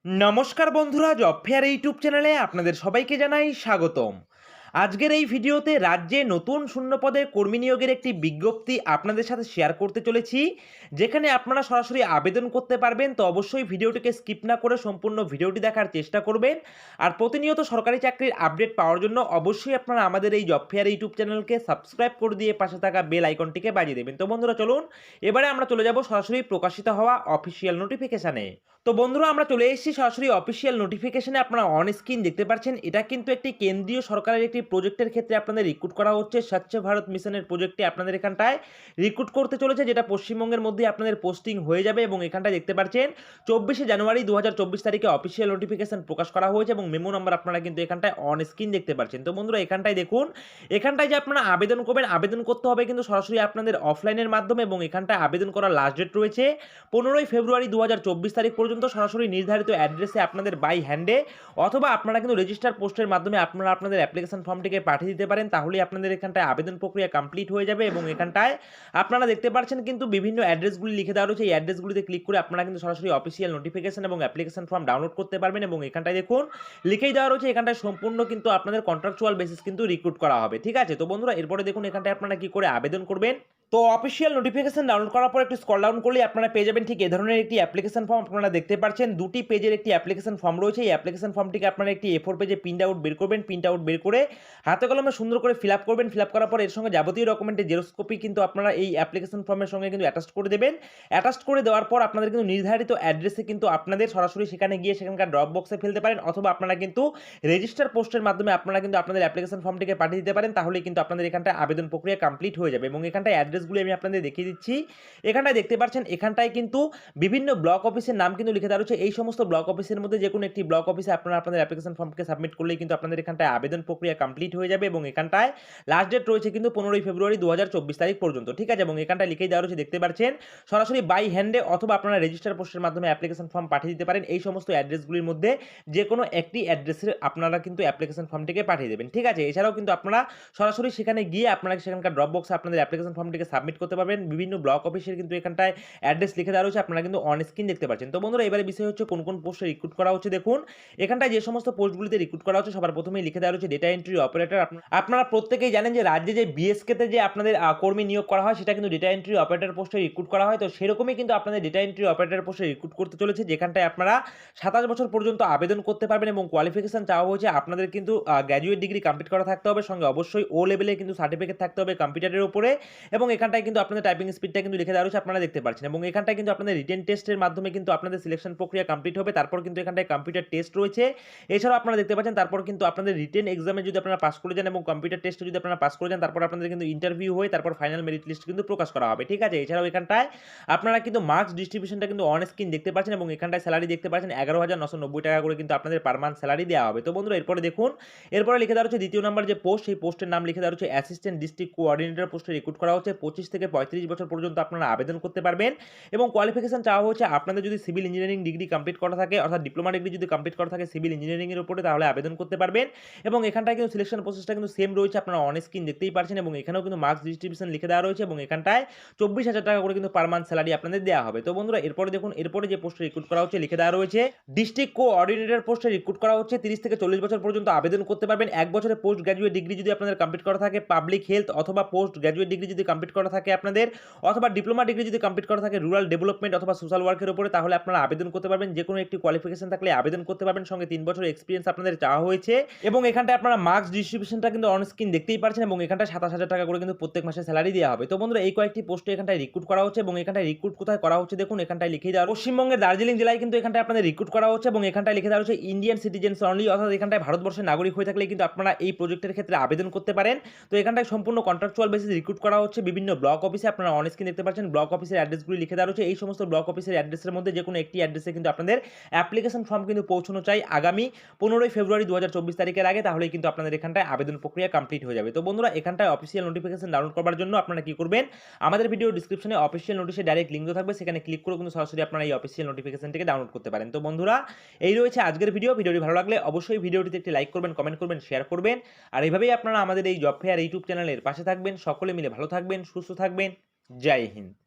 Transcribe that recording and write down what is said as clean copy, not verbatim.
নমস্কার বন্ধুরা, job fair YouTube চ্যানেলে আপনাদের সবাইকে জানাই স্বাগতম। আজকের এই ভিডিওতে রাজ্যে নতুন শূন্যপদে কর্মী নিয়োগের একটি বিজ্ঞপ্তি আপনাদের সাথে শেয়ার করতে চলেছি, যেখানে আপনারা সরাসরি আবেদন করতে পারবেন। তো অবশ্যই ভিডিওটিকে স্কিপ না করে সম্পূর্ণ ভিডিওটি দেখার চেষ্টা করবেন। আর প্রতিনিয়ত সরকারি চাকরির আপডেট পাওয়ার জন্য অবশ্যই আপনারা আমাদের এই জব ফেয়ার ইউটিউব চ্যানেলকে সাবস্ক্রাইব করে দিয়ে পাশে থাকা বেল আইকনটিকে বাজিয়ে দেবেন। তো বন্ধুরা চলুন এবারে আমরা চলে যাব সরাসরি প্রকাশিত হওয়া অফিসিয়াল নোটিফিকেশানে। তো বন্ধুরা আমরা চলে এসেছি সরাসরি অফিসিয়াল নোটিফিকেশনে। আপনারা অন স্ক্রিন দেখতে পাচ্ছেন, এটা কিন্তু একটি কেন্দ্রীয় সরকারের একটি প্রজেক্টের ক্ষেত্রে আপনাদের রিক্রুট করা হচ্ছে। স্বচ্ছ ভারত মিশনের প্রজেক্টে আপনাদের এখানটায় রিক্রুট করতে চলেছে, যেটা পশ্চিমবঙ্গের মধ্যে আপনাদের পোস্টিং হয়ে যাবে। এবং এখানটায় দেখতে পাচ্ছেন 24শে জানুয়ারি 2024 তারিখে অফিসিয়াল নোটিফিকেশন প্রকাশ করা হয়েছে এবং মেমো নাম্বার আপনারা কিন্তু এখানটায় অন স্ক্রিন দেখতে পাচ্ছেন। তো বন্ধুরা এখানটায় দেখুন, এখানটায় যে আপনারা আবেদন করবেন, আবেদন করতে হবে কিন্তু সরাসরি আপনাদের অফলাইনের মাধ্যমে। এবং এখানটায় আবেদন করার লাস্ট ডেট রয়েছে 15ই ফেব্রুয়ারি 2024 তারিখ পর্যন্ত। সরাসরি নির্ধারিত অ্যাড্রেসে আপনাদের বাই হ্যান্ডে অথবা আপনারা কিন্তু রেজিস্টার পোস্টের মাধ্যমে আপনারা আপনাদের অ্যাপ্লিকেশন ফর্মটিকে পাঠিয়ে দিতে পারেন। তাহলেই আপনাদের এখানটায় আবেদন প্রক্রিয়া কমপ্লিট হয়ে যাবে। এবং এখানটায় আপনারা দেখতে পাচ্ছেন কিন্তু বিভিন্ন অ্যাড্রেসগুলি লিখে দেওয়া রয়েছে। এই অ্যাড্রেসগুলিতে ক্লিক করে আপনারা কিন্তু সরাসরি অফিসিয়াল নোটিফিকেশন এবং অ্যাপ্লিকেশন ফর্ম ডাউনলোড করতে পারবেন। এবং এখানটায় দেখুন লিখেই দেওয়া রয়েছে, এখানটায় সম্পূর্ণ কিন্তু আপনাদের কন্ট্রাকচুয়াল বেসিস কিন্তু রিক্রুট করা হবে। ঠিক আছে, তো বন্ধুরা এরপরে দেখুন এখানটায় আপনারা কি করে আবেদন করবেন। তো অফিসিয়াল নোটিফিকেশন ডাউনলোড করার পর একটু স্ক্রল ডাউন করলে আপনারা পেয়ে যাবেন ঠিক এই ধরনের একটি অ্যাপ্লিকেশন ফর্ম। আপনারা দেখতে পাচ্ছেন দুটি পেজের একটি অ্যাপ্লিকেশন ফর্ম রয়েছে। এই অ্যাপ্লিকেশন ফর্মটিকে আপনারা একটি A4 পেজে প্রিন্ট আউট বের করবেন। প্রিন্ট আউট বের করে হাতে কলমে সুন্দর করে ফিল আপ করবেন। ফিল আপ করার পর এর সঙ্গে যাবতীয় ডকুমেন্টের জেরক্স কপি কিন্তু আপনারা এই অ্যাপ্লিকেশন ফর্মের সঙ্গে কিন্তু অ্যাটাচ করে দেবেন। অ্যাটাচ করে দেওয়ার পর আপনাদের কিন্তু নির্ধারিত অ্যাড্রেসে কিন্তু আপনাদের সরাসরি সেখানে গিয়ে সেখানকার ড্রপ বক্সে ফেলতে পারেন, অথবা আপনারা কিন্তু রেজিস্টার পোস্টের মাধ্যমে আপনারা কিন্তু আপনাদের অ্যাপ্লিকেশন ফর্মটিকে পাঠিয়ে দিতে পারেন। তাহলে কিন্তু আপনাদের এখানটায় আবেদন প্রক্রিয়া কমপ্লিট হয়ে যাবে। এবং এখানটায় অ্যাড্রেসগুলি আমি আপনাদের দেখিয়ে দিচ্ছি। এখানটায় দেখতে পাচ্ছেন, এখানটায় কিন্তু বিভিন্ন ব্লক অফিসের নাম কিন্তু লিখে দেওয়া রয়েছে। এই সমস্ত ব্লক অফিসের মধ্যে যে কোনো একটি ব্লক অফিসে আপনারা আপনাদের অ্যাপ্লিকেশন ফর্মকে সাবমিট করলেই কিন্তু আপনাদের এখানটায় আবেদন প্রক্রিয়া কমপ্লিট হয়ে যাবে। এবং এখানটায় লাস্ট ডেট রয়েছে কিন্তু 15ই ফেব্রুয়ারি 2024 তারিখ পর্যন্ত। ঠিক আছে, এবং এখানটায় লিখেই দেওয়া রয়েছে দেখতে পাচ্ছেন, সরাসরি বাই হ্যান্ডে অথবা আপনারা রেজিস্টার পোস্টের মাধ্যমে অ্যাপ্লিকেশন ফর্ম পাঠিয়ে দিতে পারেন। এই সমস্ত অ্যাড্রেসগুলির মধ্যে যে কোনো একটি অ্যাড্রেসে আপনারা কিন্তু অ্যাপ্লিকেশন ফর্মটিকে পাঠিয়ে দেবেন। ঠিক আছে, এছাড়াও কিন্তু আপনারা সরাসরি সেখানে গিয়ে আপনারা সেখানকার ড্রপ বক্সে আপনাদের অ্যাপ্লিকেশন ফর্মটিকে সাবমিট করতে পারবেন। বিভিন্ন ব্লক অফিসের কিন্তু এখানটায় অ্যাড্রেস লিখে দেওয়া রয়েছে, আপনারা কিন্তু অন স্ক্রিন দেখতে পাচ্ছেন। তো বন্ধুরা এবারে বিষয় হচ্ছে কোন কোন পোস্টে রিক্রুট করা হচ্ছে। দেখুন এখানটায় যে সমস্ত পোস্টগুলিতে রিক্রুট করা হচ্ছে সবার প্রথমেই লিখে দেওয়া রয়েছে ডেটা এন্ট্রি অপারেটর। আপনারা প্রত্যেকেই জানেন যে রাজ্যে যে বিএসকে তে যে আপনাদের কর্মী নিয়োগ করা হয় সেটা কিন্তু ডেটা এন্ট্রি অপারেটর পোস্টে রিক্রুট করা হয়। তো সেরকমই কিন্তু আপনাদের ডেটা এন্ট্রি অপারেটর পোস্টে রিক্রুট করতে চলেছে, যেখানটায় আপনারা 27 বছর পর্যন্ত আবেদন করতে পারবেন। এবং কোয়ালিফিকেশন চাওয়া হয়েছে আপনাদের কিন্তু গ্র্যাজুয়েট ডিগ্রি কমপ্লিট করা থাকতে হবে, সঙ্গে অবশ্যই ও লেভেলে কিন্তু সার্টিফিকেট থাকতে হবে কম্পিউটারের উপরে। এবং এখানটায় কিন্তু আপনাদের টাইপিং স্পিডটা কিন্তু লিখে দেওয়া রয়েছে, আপনারা দেখতে পাচ্ছেন। এবং এখানটায় কিন্তু আপনাদের রিটেন টেস্টের মাধ্যমে কিন্তু আপনাদের সিলেকশন প্রক্রিয়া কমপ্লিট হবে। তারপর কিন্তু এখানটায় কম্পিউটার টেস্ট রয়েছে। এছাড়াও আপনারা দেখতে পাচ্ছেন তারপর কিন্তু আপনাদের রিটেন এক্সামে যদি আপনারা পাস করে যান এবং কম্পিউটার টেস্টে যদি আপনারা পাস করে যান, তারপর আপনাদের কিন্তু ইন্টারভিউ হয়ে তারপর ফাইনাল মেরিট লিস্ট কিন্তু প্রকাশ করা হবে। ঠিক আছে, এছাড়াও এখানটায় আপনারা কিন্তু মার্কস ডিস্ট্রিবিউশনটা কিন্তু অন স্ক্রিন দেখতে পাচ্ছেন। এবং এখানটায় স্যালারি দেখতে পাচ্ছেন 11,990 টাকা করে কিন্তু আপনাদের পার মান্থ স্যালারি দেওয়া হবে। তো বন্ধুরা এরপরে দেখুন, এরপরে লিখে দেওয়া হচ্ছে দ্বিতীয় নাম্বার যে পোস্ট, সেই পোস্টের নাম লিখে দেওয়া হচ্ছে অ্যাসিস্ট্যান্ট ডিস্ট্রিক্ট কোঅর্ডিনেটর পোস্টে রিক্রুট করা হচ্ছে। 25 থেকে 35 বছর পর্যন্ত আপনারা আবেদন করতে পারবেন। এবং কোয়ালিফিকেশন চাওয়া হচ্ছে আপনাদের যদি সিভিল ইঞ্জিনিয়ারিং ডিগ্রি কমপ্লিট করা থাকে, অর্থাৎ ডিপ্লোমা ডিগ্রি যদি কমপ্লিট করা থাকে সিভিল ইঞ্জিনিয়ারিং এর উপরে, তাহলে আবেদন করতে পারবেন। এবং এখানটায় কিন্তু সিলেকশন প্রসেসটা কিন্তু সেম রয়েছে, আপনারা অন স্ক্রিন দেখতেই পাচ্ছেন। এবং এখানেও কিন্তু মার্কস ডিস্ট্রিবিউশন লিখে দেওয়া রয়েছে। এবং এখানটায় 24,000 টাকা করে কিন্তু পার মান্থ স্যালারি আপনাদের দেওয়া হবে। তো বন্ধুরা এরপরে দেখুন, এরপরে যে পোস্টে রিক্রুট করা হচ্ছে লিখে দেওয়া রয়েছে ডিস্ট্রিক্ট কোঅর্ডিনেটর পোস্টে রিক্রুট করা হচ্ছে। 30 থেকে 40 বছর পর্যন্ত আবেদন করতে পারবেন। 1 বছরের পোস্ট গ্র্যাজুয়েট ডিগ্রি যদি আপনাদের কমপ্লিট করা থাকে, পাবলিক হেলথ অথবা পোস্ট গ্র্যাজুয়েট ডিগ্রি যদি কমপ্লিট করা থাকে আপনাদের, অথবা ডিপ্লোমা ডিগ্রি যদি কমপ্লিট করা থাকে রুরাল ডেভেলপমেন্ট অথবা সোশ্যাল ওয়ার্কের উপরে, তাহলে আপনারা আবেদন করতে পারবেন। যে কোনো একটি কোয়ালিফিকেশন থাকলে আবেদন করতে পারবেন। সঙ্গে 3 বছর এক্সপিরিয়েন্স আপনাদের চাওয়া হয়েছে। এবং এখানটায় আপনারা মার্কস ডিস্ট্রিবিউশনটা কিন্তু অন স্ক্রিন দেখতেই পাচ্ছেন। এবং এখানটায় 27,000 টাকা করে কিন্তু প্রত্যেক মাসে স্যালারি দেওয়া হবে। তো বন্ধুরা এই কয়েকটি পোস্টে এখানটায় রিক্রুট করা হচ্ছে। এবং এখানটায় রিক্রুট কোথায় করা হচ্ছে দেখুন, এখানটায় লিখে দেওয়া পশ্চিমবঙ্গের দার্জিলিং জেলায় কিন্তু এখানটায় আপনাদের রিক্রুট করা হচ্ছে। এবং এখানটায় লিখে দেওয়া হচ্ছে ইন্ডিয়ান সিটিজেন্স অনলি, অর্থাৎ এখানটায় ভারতবর্ষের নাগরিক হয়ে থাকলে কিন্তু আপনারা এই প্রজেক্টের ক্ষেত্রে আবেদন করতে পারেন। তো এখানটায় সম্পূর্ণ কন্ট্রাকচুয়াল বেসিস রিক্রুট করা হচ্ছে বিভিন্ন ব্লক অফিসে। আপনারা অন স্ক্রিন দেখতে পাচ্ছেন ব্লক অফিসের অ্যাড্রেসগুলি লিখে দেওয়া রয়েছে। এই সমস্ত ব্লক অফিসের অ্যাড্রেসের মধ্যে যে কোনো একটি অ্যাড্রেসে কিন্তু আপনাদের অ্যাপ্লিকেশন ফর্ম কিন্তু পৌঁছানো চাই আগামী 15ই ফেব্রুয়ারি 2024 তারিখের আগে, তাহলেই কিন্তু আপনাদের এখানটায় আবেদন প্রক্রিয়া কমপ্লিট হয়ে যাবে। তো বন্ধুরা এখানটায় অফিসিয়াল নোটিফিকেশন ডাউনলোড করার জন্য আপনারা কি করবেন, আমাদের ভিডিও ডিসক্রিপশনে অফিসিয়াল নোটিশের ডাইরেক্ট লিঙ্ক থাকবে, সেখানে ক্লিক করে কিন্তু সরাসরি আপনারা এই অফিসিয়াল নোটিফিকেশনটিকে ডাউনলোড করতে পারেন। তো বন্ধুরা এই রয়েছে আজকের ভিডিওটি ভালো লাগলে অবশ্যই ভিডিওটিতে একটি লাইক করবেন, কমেন্ট করবেন, শেয়ার করবেন। আর এইভাবেই আপনারা আমাদের এই জব ফেয়ার ইউটিউব চ্যানেলের পাশে থাকবেন। সকলে মিলে ভালো থাকবেন, সুস্থ থাকবেন। জয় হিন্দ।